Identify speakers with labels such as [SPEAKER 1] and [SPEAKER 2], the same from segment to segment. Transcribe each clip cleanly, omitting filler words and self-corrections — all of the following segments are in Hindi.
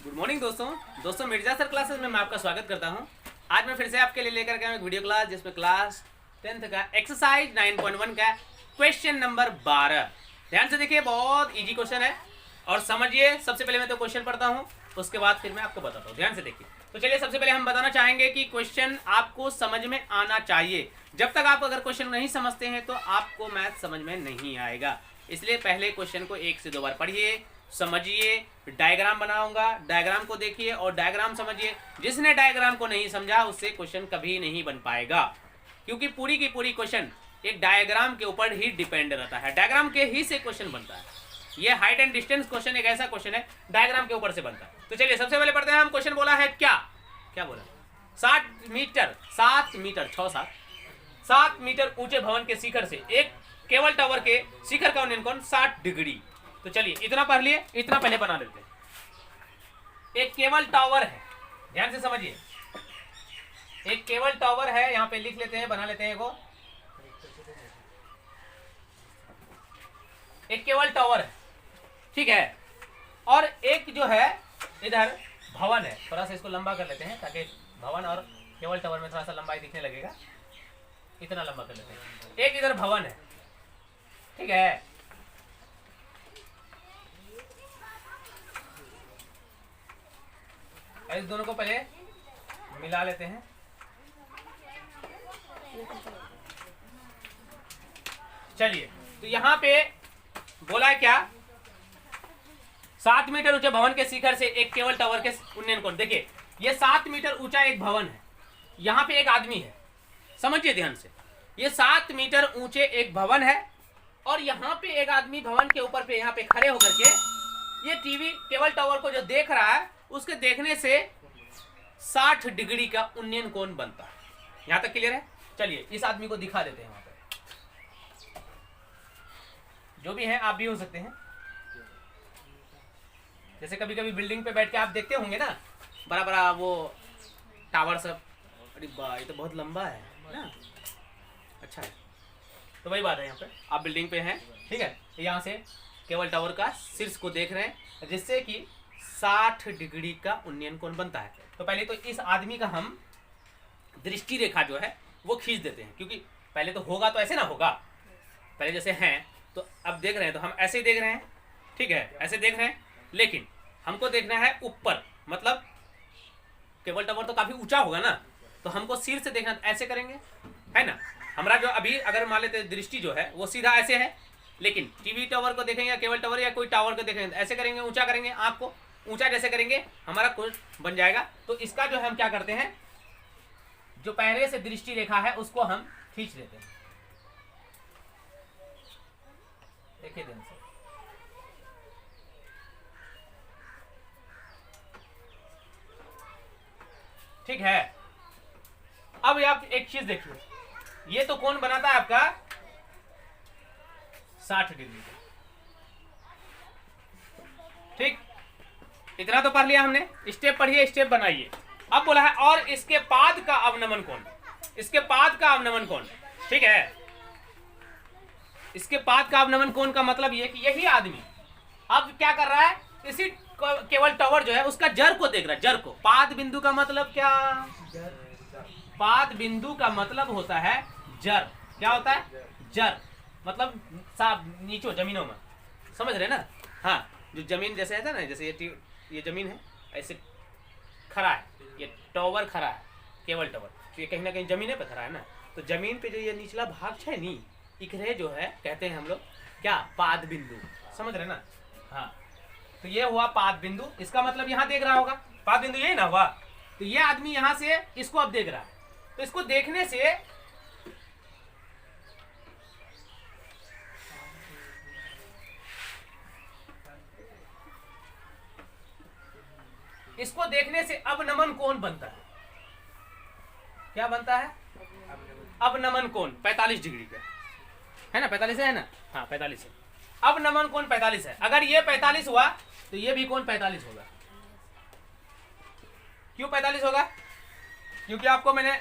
[SPEAKER 1] गुड मॉर्निंग दोस्तों मिर्जा सर क्लासेस में मैं आपका स्वागत करता हूं। आज मैं फिर से आपके लिए लेकर के आया एक वीडियो क्लास जिसमें क्लास 10th का एक्सरसाइज 9.1 का क्वेश्चन नंबर 12। ध्यान से देखिए, बहुत इजी क्वेश्चन है और समझिए। सबसे पहले मैं तो क्वेश्चन पढ़ता हूँ, उसके बाद फिर मैं आपको बताता हूँ। ध्यान से देखिए। तो चलिए, सबसे पहले हम बताना चाहेंगे कि क्वेश्चन आपको समझ में आना चाहिए। जब तक आप अगर क्वेश्चन नहीं समझते हैं तो आपको मैथ समझ में नहीं आएगा। इसलिए पहले क्वेश्चन को 1 से 2 बार पढ़िए, समझिए। डायग्राम बनाऊंगा, डायग्राम को देखिए और डायग्राम समझिए। जिसने डायग्राम को नहीं समझा उससे क्वेश्चन कभी नहीं बन पाएगा, क्योंकि पूरी की पूरी क्वेश्चन एक डायग्राम के ऊपर ही डिपेंड रहता है। डायग्राम के ही से क्वेश्चन बनता है। ये हाइट एंड डिस्टेंस क्वेश्चन एक ऐसा क्वेश्चन है डायग्राम के ऊपर से बनता है। तो चलिए सबसे पहले पढ़ते हैं हम। क्वेश्चन बोला है क्या बोला? 7 मीटर ऊंचे भवन के शिखर से एक केबल टावर के शिखर का उन्नयन कोण 60 डिग्री। तो चलिए इतना पढ़ लिए, इतना पहले बना लेते हैं। एक केबल टावर है, ध्यान से समझिए। एक केबल टावर है, यहां पे लिख लेते हैं, बना लेते हैं। एक केबल टावर है, ठीक है। और एक जो है इधर भवन है। थोड़ा सा इसको लंबा कर लेते हैं ताकि भवन और केबल टावर में थोड़ा सा लंबाई दिखने लगेगा। इतना लंबा कर लेते हैं। एक इधर भवन है, ठीक है। इस दोनों को पहले मिला लेते हैं। चलिए, तो यहां पे बोला है क्या? 7 मीटर ऊंचे भवन के शिखर से एक केबल टावर के उन्नयन कोण। देखिए, ये 7 मीटर ऊंचा एक भवन है, यहां पे एक आदमी है। समझिए ध्यान से, ये 7 मीटर ऊंचे एक भवन है और यहां पे एक आदमी भवन के ऊपर पे यहां पे खड़े होकर के ये टीवी केबल टावर को जो देख रहा है, उसके देखने से 60 डिग्री का उन्नयन कोण बनता है। यहां तक क्लियर है? चलिए इस आदमी को दिखा देते हैं। वहां पे जो भी है, आप भी हो सकते हैं। जैसे कभी कभी बिल्डिंग पे बैठ के आप देखते होंगे ना, बड़ा बड़ा वो टावर सब। अरे वाह, ये तो बहुत लंबा है ना। अच्छा है, तो वही बात है। यहाँ पे आप बिल्डिंग पे हैं, ठीक है। यहाँ से केबल टावर का शीर्ष को देख रहे हैं, जिससे कि 60 डिग्री का उन्नयन कोण बनता है। तो पहले तो इस आदमी का हम दृष्टि रेखा जो है वो खींच देते हैं, क्योंकि पहले तो होगा तो ऐसे ना होगा। पहले जैसे हैं तो अब देख रहे हैं तो हम ऐसे ही देख रहे हैं, ठीक है, ऐसे देख रहे हैं। लेकिन हमको देखना है ऊपर, मतलब केबल टावर तो काफी ऊंचा होगा ना, तो हमको सिर से देखना। ऐसे करेंगे, है ना। हमारा जो अभी अगर मान लेते दृष्टि जो है वो सीधा ऐसे है, लेकिन टीवी टावर को देखेंगे या केबल टावर या कोई टावर को देखेंगे तो ऐसे करेंगे, ऊंचा करेंगे। आँख को ऊंचा जैसे करेंगे हमारा कोण बन जाएगा। तो इसका जो है हम क्या करते हैं, जो पहले से दृष्टि रेखा है उसको हम खींच लेते हैं। देखिए ध्यान से, ठीक है। अब आप एक चीज देखिए, ये तो कोण बनाता है आपका 60 डिग्री का, ठीक। इतना तो पढ़ लिया हमने। स्टेप पढ़िए, स्टेप बनाइए। अब बोला है और इसके पाद का अवनमन कोण, इसके पाद का अवनमन कोण, ठीक है। इसके पाद का अवनमन कोण का मतलब ये कि यही आदमी अब क्या कर रहा है, इसी केबल टावर जो है उसका जड़ को देख रहा है। जड़ को, पाद बिंदु का मतलब क्या? पाद बिंदु का मतलब होता है जड़। क्या होता है? जड़ मतलब नीचे जमीनों में, समझ रहे ना। हाँ, जो जमीन जैसे है ना, जैसे ये जमीन है, ऐसे खड़ा है, ये टावर खड़ा है, केबल टावर, तो ये कहीं ना कहीं जमीन पे खड़ा है ना। तो जमीन पे जो ये निचला भाग है नी, इकरे जो है कहते हैं हम लोग क्या? पाद बिंदु। समझ रहे ना। हाँ, तो ये हुआ पाद बिंदु। इसका मतलब यहाँ देख रहा होगा, पाद बिंदु यही ना हुआ। तो ये आदमी यहाँ से इसको अब देख रहा है, तो इसको देखने से अवनमन कोण बनता है। क्या बनता है? अवनमन कोण 45 डिग्री का है ना। 45 है ना। हाँ, 45 है। अवनमन कोण 45 है। अगर ये 45 हुआ तो ये भी कोण 45 होगा। क्यों 45 होगा? क्योंकि आपको मैंने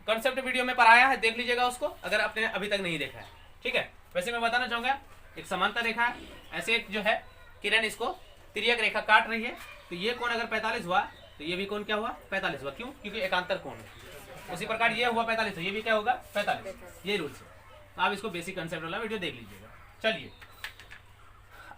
[SPEAKER 1] कॉन्सेप्ट वीडियो में पढ़ाया है, देख लीजिएगा उसको अगर आपने अभी तक नहीं देखा है, ठीक है। वैसे मैं बताना चाहूंगा, एक समांतर रेखा ऐसे एक जो है किरण इसको तिर्यक रेखा काट रही है, तो ये कोण अगर 45 हुआ तो ये भी कोण क्या हुआ 45 हुआ। क्यों? क्योंकि एकांतर कोण है। उसी प्रकार ये हुआ 45 तो ये भी क्या होगा 45। ये रूल्स है। आप इसको बेसिक कंसेप्ट वाला वीडियो देख लीजिएगा। चलिए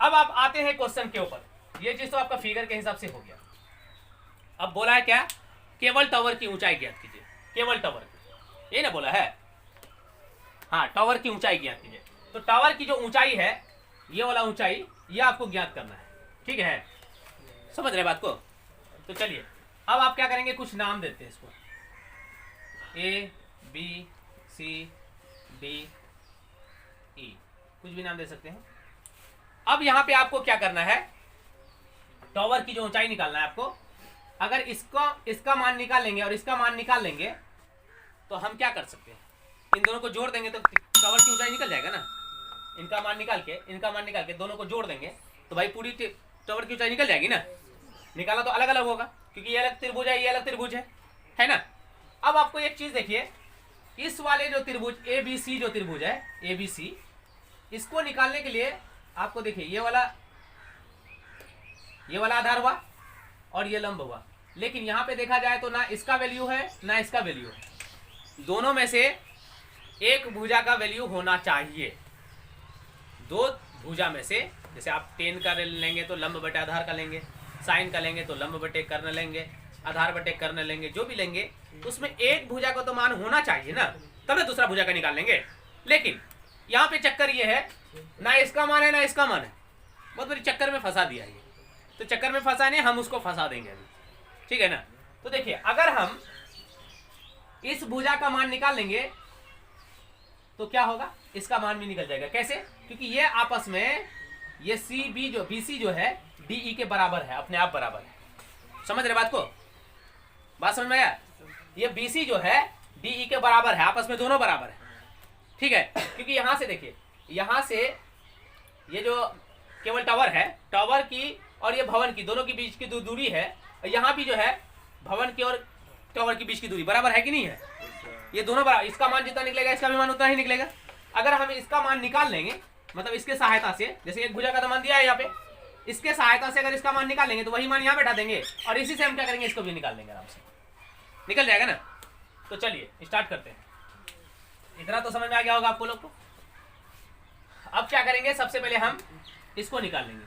[SPEAKER 1] अब आप आते हैं क्वेश्चन के ऊपर। ये चीज तो आपका फिगर के हिसाब से हो गया। अब बोला है क्या? केवल टावर की ऊंचाई ज्ञात कीजिए। केवल टावर की, ये ना बोला है? हाँ, टावर की ऊंचाई ज्ञात कीजिए। तो टावर की जो ऊंचाई है, ये वाला ऊंचाई, ये आपको ज्ञात करना है। ठीक है, समझ रहे बात को? तो चलिए अब आप क्या करेंगे, कुछ नाम देते हैं इसको, A B C D E, कुछ भी नाम दे सकते हैं। अब यहां पे आपको क्या करना है, टावर की जो ऊंचाई निकालना है आपको। अगर इसका मान निकाल लेंगे और इसका मान निकाल लेंगे तो हम क्या कर सकते हैं, इन दोनों को जोड़ देंगे तो टावर की ऊंचाई निकल जाएगा ना। इनका मान निकाल के दोनों को जोड़ देंगे तो भाई पूरी टावर की ऊंचाई निकल जाएगी ना। निकाला तो अलग अलग होगा क्योंकि ये अलग त्रिभुज है, ये अलग त्रिभुज है ना। अब आपको एक चीज देखिए, इस वाले जो त्रिभुज ABC जो त्रिभुज है ABC, इसको निकालने के लिए आपको देखिए ये वाला आधार हुआ और ये लंब हुआ। लेकिन यहां पे देखा जाए तो ना इसका वैल्यू है ना इसका वैल्यू है। दोनों में से एक भुजा का वैल्यू होना चाहिए। दो भुजा में से, जैसे आप टेन का लेंगे तो लंब बटे आधार का लेंगे, साइन का लेंगे तो लंब बटे कर्ण लेंगे, आधार बटे कर्ण लेंगे, जो भी लेंगे उसमें एक भुजा का तो मान होना चाहिए ना, तब ना दूसरा भुजा का निकाल लेंगे। लेकिन यहाँ पे चक्कर ये है, ना इसका मान है ना इसका मान है। बहुत बड़ी चक्कर में फंसा दिया ये। तो चक्कर में फंसा नहीं, हम उसको फंसा देंगे अभी, ठीक है ना। तो देखिए अगर हम इस भुजा का मान निकाल लेंगे तो क्या होगा, इसका मान भी निकल जाएगा। कैसे? क्योंकि ये आपस में ये BC जो है DE के बराबर है, अपने आप बराबर है। समझ रहे बात को? बात समझ में आया? ये BC जो है DE के बराबर है, आपस में दोनों बराबर है। ठीक है, क्योंकि यहां से देखिए, यहां से ये जो केवल टावर है, टावर की और ये भवन की, दोनों के बीच की दूरी है, यहाँ भी जो है भवन की और टावर के बीच की दूरी बराबर है कि नहीं है? ये दोनों बराबर, इसका मान जितना निकलेगा इसका भी मान उतना ही निकलेगा। अगर हम इसका मान निकाल लेंगे, मतलब इसके सहायता से, जैसे एक भुजा का तो मान दिया है यहाँ पे, इसके सहायता से अगर इसका मान निकाल लेंगे तो वही मान यहाँ बैठा देंगे और इसी से हम क्या करेंगे, इसको भी निकाल लेंगे, आराम से निकल जाएगा ना। तो चलिए स्टार्ट करते हैं। इतना तो समझ में आ गया होगा आपको लोग को। अब क्या करेंगे, सबसे पहले हम इसको निकाल लेंगे,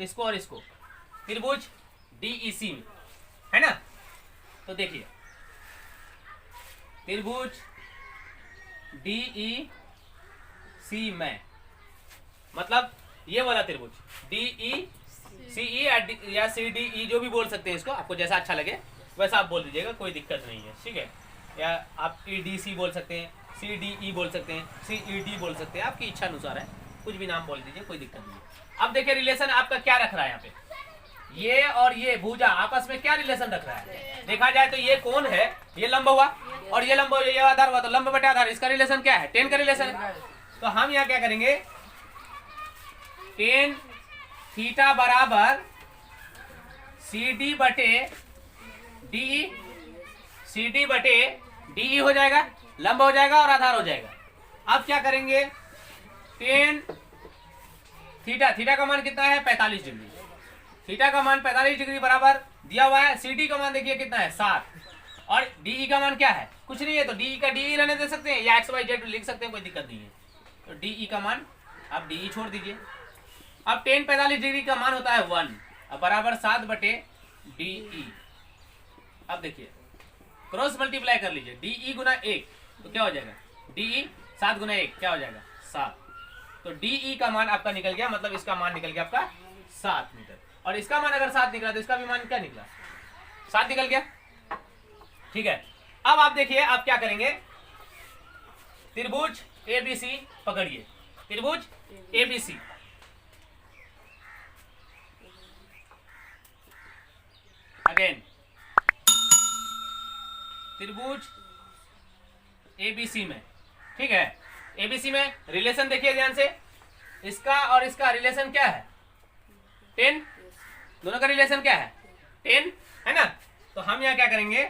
[SPEAKER 1] इसको और इसको, त्रिभुज DEC में, है ना। तो देखिए त्रिभुज DEC में, मतलब ये वाला त्रिभुज DECE या CDE, जो भी बोल सकते हैं इसको, आपको जैसा अच्छा लगे वैसा आप बोल दीजिएगा, कोई दिक्कत नहीं है, ठीक है। या आप EDC बोल सकते हैं, CDE बोल सकते हैं, CED बोल सकते हैं, आपकी इच्छा अनुसार है, कुछ भी नाम बोल दीजिए, कोई दिक्कत नहीं है। अब देखिए रिलेशन आपका क्या रख रहा है, यहाँ पे ये और ये भुजा आपस में क्या रिलेशन रख रहा है। देखा जाए तो ये कौन है, ये लंब हुआ और ये लंब, ये आधार हुआ, तो लंब बटे आधार, इसका रिलेशन क्या है, टेन का रिलेशन है। तो हम यहाँ क्या करेंगे, टेन थीटा बराबर CD बटे DE, CD बटे DE हो जाएगा, लंब हो जाएगा और आधार हो जाएगा। अब क्या करेंगे, टेन थीटा का मान कितना है 45 डिग्री, थीटा का मान 45 डिग्री बराबर दिया हुआ है। CD का मान देखिए कितना है 7, और DE का मान क्या है, कुछ नहीं है, तो DE का DE रहने दे सकते हैं या XYZ लिख सकते हैं, कोई दिक्कत नहीं है। तो DE का मान आप DE छोड़ दीजिए। अब टेन 45 डिग्री का मान होता है 1, अब बराबर 7 बटे DE। अब देखिए क्रॉस मल्टीप्लाई कर लीजिए, DE गुना 1 तो क्या हो जाएगा, DE 7 गुना 1 क्या हो जाएगा 7। तो DE का मान आपका निकल गया, मतलब इसका मान निकल गया आपका 7 मीटर, और इसका मान अगर 7 निकला तो इसका भी मान क्या निकला, 7 निकल गया। ठीक है, अब आप देखिए आप क्या करेंगे, त्रिभुज ABC पकड़िए, त्रिभुज ABC, अगेन त्रिभुज ABC में, ठीक है। ABC में रिलेशन देखिए ध्यान से, इसका और इसका रिलेशन क्या है 10, दोनों का रिलेशन क्या है 10, है ना। तो हम यहाँ क्या करेंगे,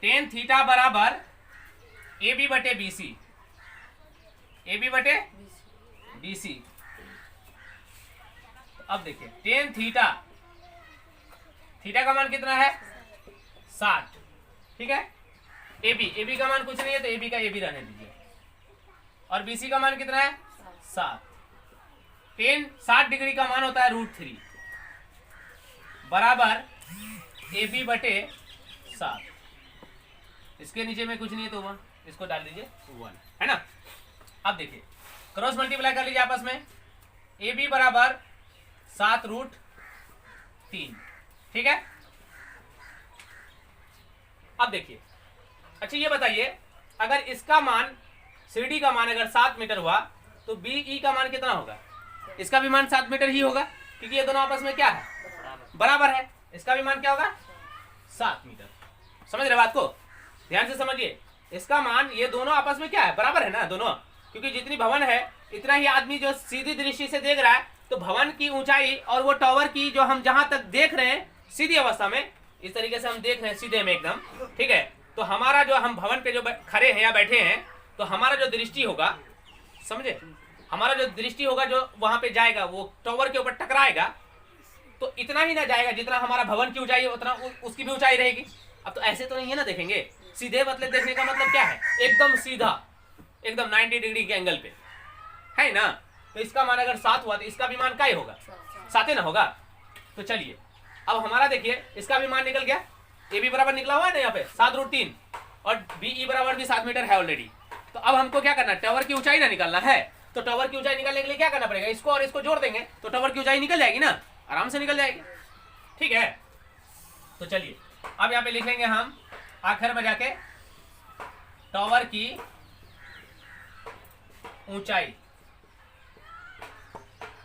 [SPEAKER 1] टेन थीटा बराबर AB बटे BC, AB बटे BC, अब देखिए टेन थीटा, थीटा का मान कितना है 60, ठीक है। ए बी का मान कुछ नहीं है तो ए बी का ए बी रहने दीजिए, और बी सी का मान कितना है 7। टेन 60 डिग्री का मान होता है √3 बराबर ए बी बटे 7। इसके नीचे में कुछ नहीं है तो 1, इसको डाल दीजिए 1, है ना। अब देखिए क्रॉस मल्टीप्लाई कर लीजिए आपस में, ए बी बराबर 7√3, ठीक है। अब देखिए अच्छा ये बताइए, अगर इसका मान CD का मान अगर 7 मीटर हुआ तो BE का मान कितना होगा? इसका भी मान 7 मीटर ही होगा, क्योंकि ये दोनों आपस में क्या है बराबर है। इसका भी मान क्या होगा 7 मीटर। समझ रहे बात को, ध्यान से समझिए। इसका मान ये दोनों आपस में क्या है बराबर है ना दोनों, क्योंकि जितनी भवन है इतना ही आदमी जो सीधी दृष्टि से देख रहा है, तो भवन की ऊंचाई और वो टावर की जो हम जहां तक देख रहे हैं सीधी अवस्था में, इस तरीके से हम देख रहे हैं सीधे में एकदम, ठीक है। तो हमारा जो हम भवन पे जो खड़े हैं या बैठे हैं, तो हमारा जो दृष्टि होगा, समझे, हमारा जो दृष्टि होगा जो वहां पे जाएगा वो टावर के ऊपर टकराएगा, तो इतना ही ना जाएगा जितना हमारा भवन की ऊंचाई है, उतना उसकी भी ऊंचाई रहेगी। अब तो ऐसे तो नहीं है ना देखेंगे, सीधे मतलब देखने का मतलब क्या है, एकदम सीधा, एकदम 90 डिग्री के एंगल पे, है ना। तो इसका मान अगर 7 हुआ तो इसका भी मान क्या ही होगा 7 ना होगा। तो चलिए अब हमारा देखिए इसका भी मान निकल गया, ए बी बराबर निकला हुआ है ना यहाँ पे 7√3, और BE बराबर भी 7 मीटर है ऑलरेडी। तो अब हमको क्या करना है, टावर की ऊंचाई ना निकालना है। तो टावर की ऊंचाई निकालने के लिए क्या करना पड़ेगा, इसको और इसको जोड़ देंगे तो टावर की ऊंचाई निकल जाएगी ना, आराम से निकल जाएगी, ठीक है। तो चलिए अब यहाँ पे लिख लेंगे हम आखिर में जाके टावर की ऊंचाई,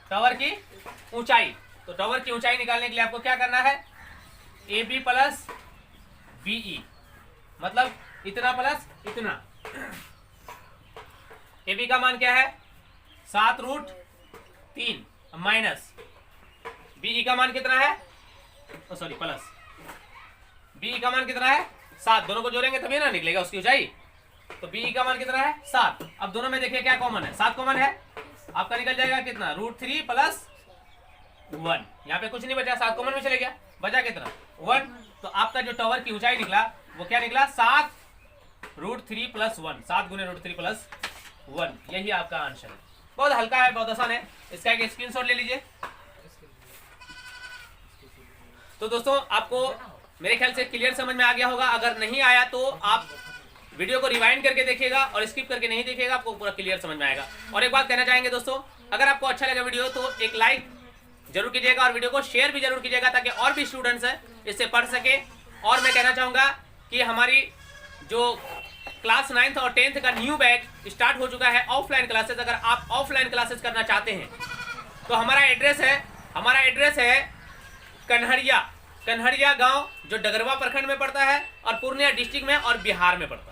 [SPEAKER 1] टावर की ऊंचाई। तो टावर की ऊंचाई निकालने के लिए आपको क्या करना है, ए बी प्लस BE, मतलब इतना प्लस इतना। ए बी का मान क्या है 7√3 माइनस BE का मान कितना है, सॉरी प्लस BE का मान कितना है 7, दोनों को जोड़ेंगे तभी ना निकलेगा उसकी ऊंचाई। तो BE का मान कितना है 7। अब दोनों में देखिए क्या कॉमन है, 7 कॉमन है, आपका निकल जाएगा कितना √3 प्लस 1, यहाँ पे कुछ नहीं बचा, 7 कॉमन में चले गया, बचा कितना 1। तो आपका जो टावर की ऊंचाई निकला वो क्या निकला 7√3 प्लस 1, 7 गुने √3 प्लस 1, यही आपका आंसर है। बहुत हल्का है, बहुत आसान है, इसका एक स्क्रीनशॉट ले लीजिए। तो दोस्तों आपको मेरे ख्याल से क्लियर समझ में आ गया होगा, अगर नहीं आया तो आप वीडियो को रिवाइंड करके देखिएगा और स्किप करके नहीं देखिएगा, आपको पूरा क्लियर समझ में आएगा। और एक बात कहना चाहेंगे दोस्तों, अगर आपको अच्छा लगा वीडियो तो एक लाइक जरूर कीजिएगा और वीडियो को शेयर भी जरूर कीजिएगा, ताकि और भी स्टूडेंट्स हैं इससे पढ़ सके। और मैं कहना चाहूँगा कि हमारी जो क्लास 9th और 10th का न्यू बैच स्टार्ट हो चुका है, ऑफलाइन क्लासेस। अगर आप ऑफलाइन क्लासेस करना चाहते हैं तो हमारा एड्रेस है कन्हरिया गांव, जो डगरवा प्रखंड में पड़ता है और पूर्णिया डिस्ट्रिक्ट में और बिहार में पड़ता है,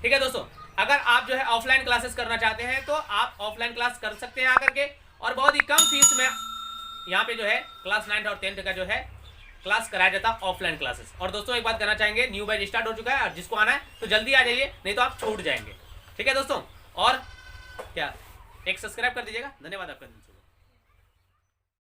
[SPEAKER 1] ठीक है दोस्तों। अगर आप जो है ऑफलाइन क्लासेस करना चाहते हैं तो आप ऑफलाइन क्लास कर सकते हैं आकर के, और बहुत ही कम फीस में यहाँ पे जो है क्लास 9th और 10th का जो है क्लास कराया जाता है ऑफलाइन क्लासेस। और दोस्तों एक बात कहना चाहेंगे, न्यू बैच स्टार्ट हो चुका है, और जिसको आना है तो जल्दी आ जाइए, नहीं तो आप छूट जाएंगे, ठीक है दोस्तों। और क्या एक सब्सक्राइब कर दीजिएगा, धन्यवाद आपका।